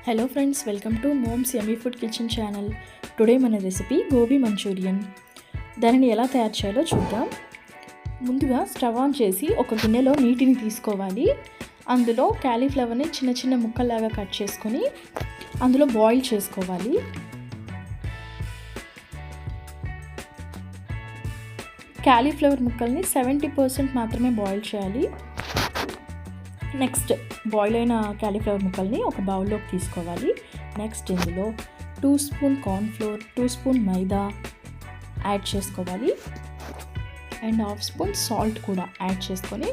Hello friends, welcome to moms yummy food kitchen channel. Today మన recipe gobi Manchurian. దానిని ఎలా తయారు చేయాలో చూద్దాం. ముందుగా స్టవ్ ఆన్ చేసి ఒక గిన్నెలో నీటిని తీసుకోవాలి. అందులో క్యాలీఫ్లవర్ని చిన్న చిన్న ముక్కల్లాగా కట్ చేసుకొని అందులో బాయిల్ చేసుకోవాలి. క్యాలీఫ్లవర్ ముక్కల్ని 70% మాత్రమే బాయిల్ చేయాలి. నెక్స్ట్ బాయిల్ అయిన క్యాలీఫ్లవర్ ముక్కల్ని ఒక బౌల్లోకి తీసుకోవాలి. నెక్స్ట్ ఇందులో 2 స్పూన్ కార్న్ఫ్లోర్, 2 స్పూన్ మైదా యాడ్ చేసుకోవాలి. అండ్ 1/2 స్పూన్ సాల్ట్ కూడా యాడ్ చేసుకొని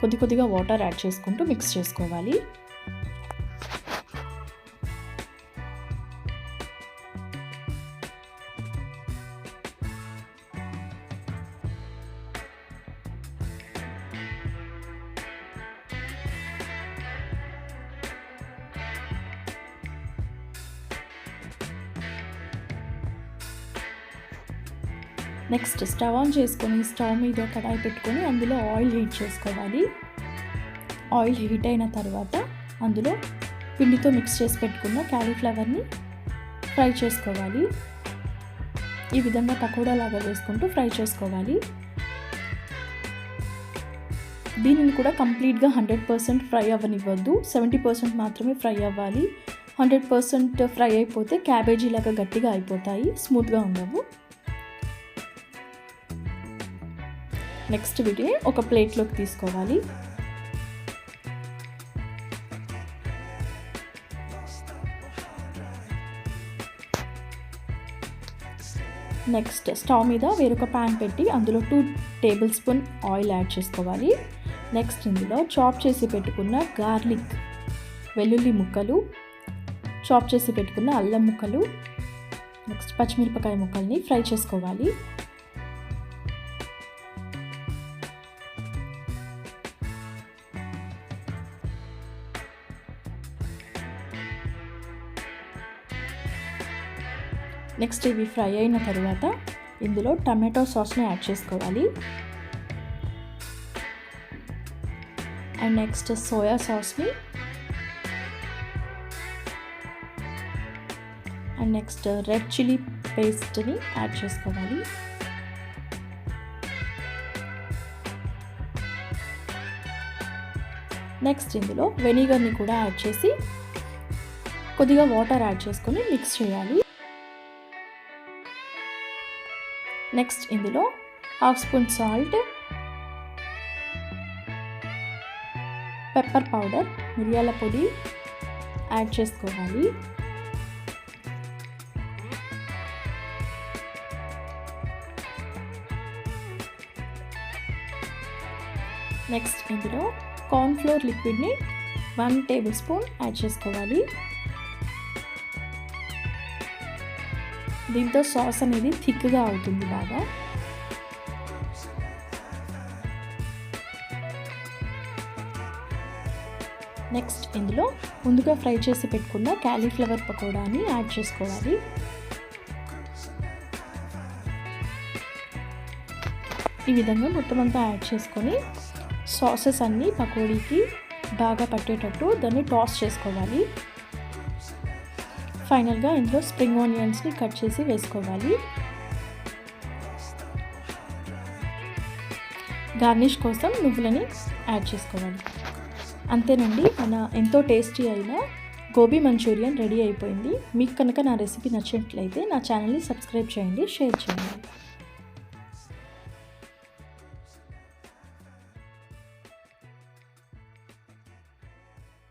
కొద్దిగా వాటర్ యాడ్ చేసుకుంటూ మిక్స్ చేసుకోవాలి. నెక్స్ట్ స్టవ్ ఆన్ చేసుకొని స్టవ్ మీద కడాయి పెట్టుకొని అందులో ఆయిల్ హీట్ చేసుకోవాలి. ఆయిల్ హీట్ అయిన తర్వాత అందులో పిండితో మిక్స్ చేసి పెట్టుకున్న క్యాలీఫ్లవర్ని ఫ్రై చేసుకోవాలి. ఈ విధంగా పకోడా లాగా వేసుకుంటూ ఫ్రై చేసుకోవాలి. దీనిని కూడా కంప్లీట్గా 100% ఫ్రై అవ్వనివ్వద్దు. 70% మాత్రమే ఫ్రై అవ్వాలి. 100% ఫ్రై అయిపోతే క్యాబేజీ లాగా గట్టిగా అయిపోతాయి, స్మూత్గా ఉండవు. నెక్స్ట్ వీటిని ఒక ప్లేట్లోకి తీసుకోవాలి. నెక్స్ట్ స్టవ్ మీద వేరొక ప్యాన్ పెట్టి అందులో 2 టేబుల్ స్పూన్ ఆయిల్ యాడ్ చేసుకోవాలి. నెక్స్ట్ ఇందులో చాప్ చేసి పెట్టుకున్న గార్లిక్, వెల్లుల్లి ముక్కలు, చాప్ చేసి పెట్టుకున్న అల్లం ముక్కలు, నెక్స్ట్ పచ్చిమిరపకాయ ముక్కల్ని ఫ్రై చేసుకోవాలి. నెక్స్ట్ ఇవి ఫ్రై అయిన తర్వాత ఇందులో టమాటో సాస్ని యాడ్ చేసుకోవాలి. అండ్ నెక్స్ట్ సోయా సాస్ని, అండ్ నెక్స్ట్ రెడ్ చిల్లీ పేస్ట్ని యాడ్ చేసుకోవాలి. నెక్స్ట్ ఇందులో వెనిగర్ని కూడా యాడ్ చేసి కొద్దిగా వాటర్ యాడ్ చేసుకొని మిక్స్ చేయాలి. నెక్స్ట్ ఇందులో 1/2 స్పూన్ సాల్ట్, పెప్పర్ పౌడర్, మిరియాల పొడి యాడ్ చేసుకోవాలి. నెక్స్ట్ ఇందులో కార్న్ఫ్లోర్ లిక్విడ్ని 1 టేబుల్ స్పూన్ యాడ్ చేసుకోవాలి. దీంతో సాస్ అనేది థిక్గా అవుతుంది బాగా. నెక్స్ట్ ఇందులో ముందుగా ఫ్రై చేసి పెట్టుకున్న క్యాలీఫ్లవర్ పకోడాని యాడ్ చేసుకోవాలి. ఈ విధంగా మొత్తం అంతా యాడ్ చేసుకొని సాసెస్ అన్నీ పకోడీకి బాగా పట్టేటట్టు దాన్ని టాస్ చేసుకోవాలి. ఫైనల్గా ఇందులో స్ప్రింగ్ ఆనియన్స్ని కట్ చేసి వేసుకోవాలి. గార్నిష్ కోసం నువ్వులని యాడ్ చేసుకోవాలి. అంతేనండి, మన ఎంతో టేస్టీ అయిన గోబీ మంచూరియన్ రెడీ అయిపోయింది. మీకు కనుక నా రెసిపీ నచ్చినట్లయితే నా ఛానల్ని సబ్స్క్రైబ్ చేయండి, షేర్ చేయండి.